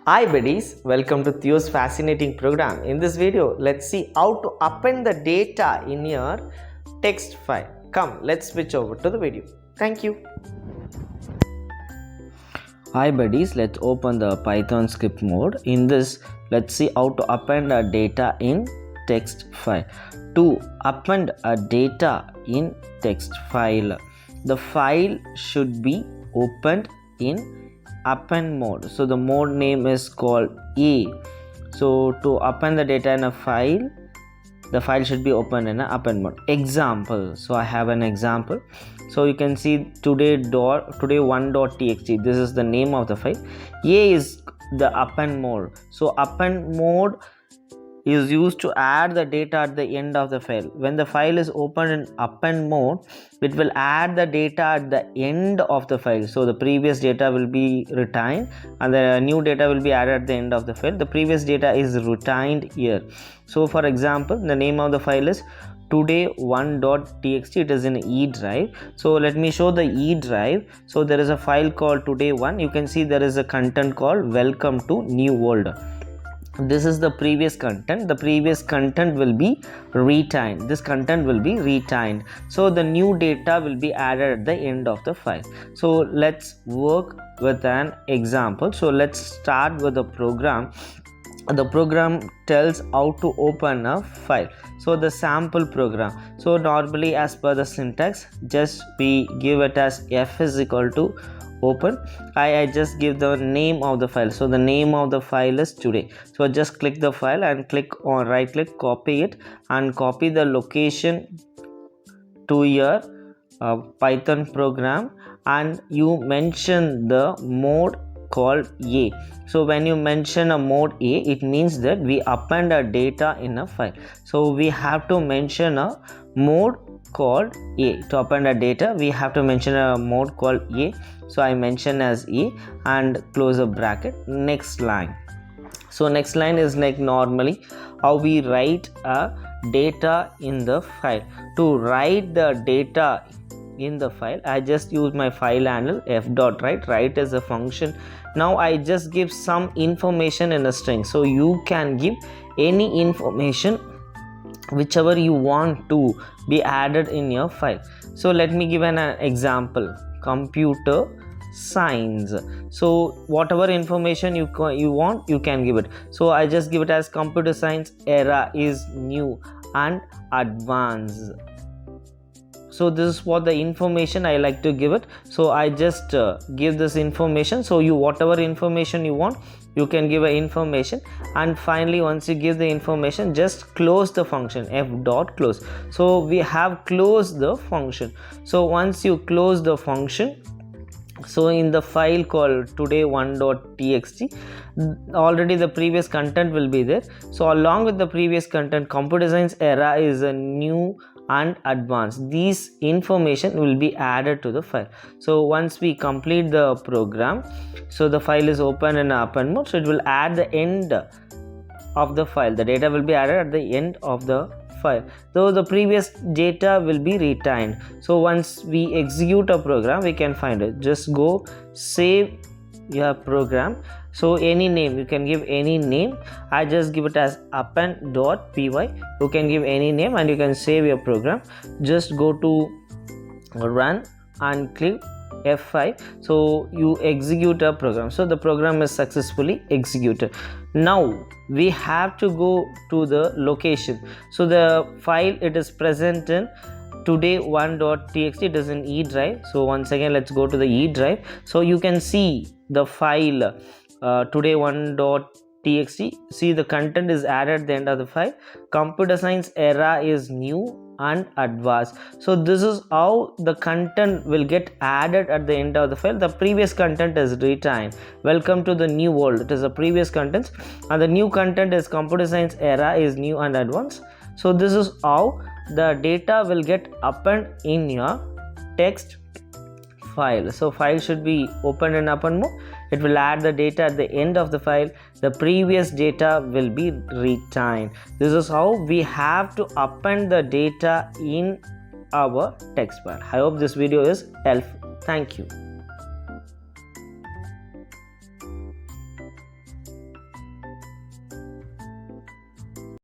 Hi buddies, welcome to Theo's fascinating program. In this video, let's see how to append the data in your text file. Come, let's switch over to the video. Thank you. Hi buddies, let's open the Python script mode. In this, let's see how to append a data in text file. To append a data in text file, the file should be opened in append mode. So the mode name is called A. So to append the data in a file, the file should be opened in an append mode. Example. So I have an example. So you can see today1.txt. This is the name of the file. A is the append mode. So append mode is used to add the data at the end of the file. When the file is opened in append mode, it will add the data at the end of the file. So the previous data will be retained and the new data will be added at the end of the file. The previous data is retained here. So for example, the name of the file is today1.txt. it is in E drive. So let me show the E drive. So there is a file called today1. You can see there is a content called welcome to new world. This is the previous content. The previous content will be retained. This content will be retained. So the new data will be added at the end of the file. So let's work with an example. So let's start with the program. The program tells how to open a file. So the sample program. So normally as per the syntax, just we give it as f is equal to open. I just give the name of the file. So the name of the file is today. So just click the file and click on right click, copy it and copy the location to your Python program, and you mention the mode called A. So when you mention a mode A, it means that we append a data in a file. So we have to mention a mode called A. To append a data, we have to mention a mode called A. So I mention as A and close a bracket. Next line. So next line is like normally how we write a data in the file. To write the data in the file, I just use my file handle f.write. Write is a function. Now I just give some information in a string. So you can give any information whichever you want to be added in your file. So let me give an example. Computer science. So whatever information you want, you can give it. So I just give it as computer science era is new and advanced. So this is what the information I like to give it. So I just give this information. So you whatever information you want, you can give a information, and finally once you give the information, just close the function f.close. So we have closed the function. So once you close the function, so in the file called today1.txt, already the previous content will be there. So along with the previous content, computer science era is a new and advanced. These information will be added to the file. So once we complete the program, so the file is open in append mode. So it will add the end of the file. The data will be added at the end of the file, though the previous data will be retained. So once we execute a program, we can find it. Just go save your program. So any name, you can give any name. I just give it as append.py. You can give any name and you can save your program. Just go to run and click F5. So you execute a program. So the program is successfully executed. Now we have to go to the location. So the file, it is present in today1.txt. it is in E drive. So once again, let's go to the E drive. So you can see the file today1.txt. see the content is added at the end of the file. Computer science era is new and advanced. So this is how the content will get added at the end of the file. The previous content is retained. Welcome to the new world. It is the previous content, and the new content is computer science era is new and advanced. So this is how the data will get append in your text file. So file should be opened in append mode. It will add the data at the end of the file. The previous data will be retained. This is how we have to append the data in our text file. I hope this video is helpful. Thank you.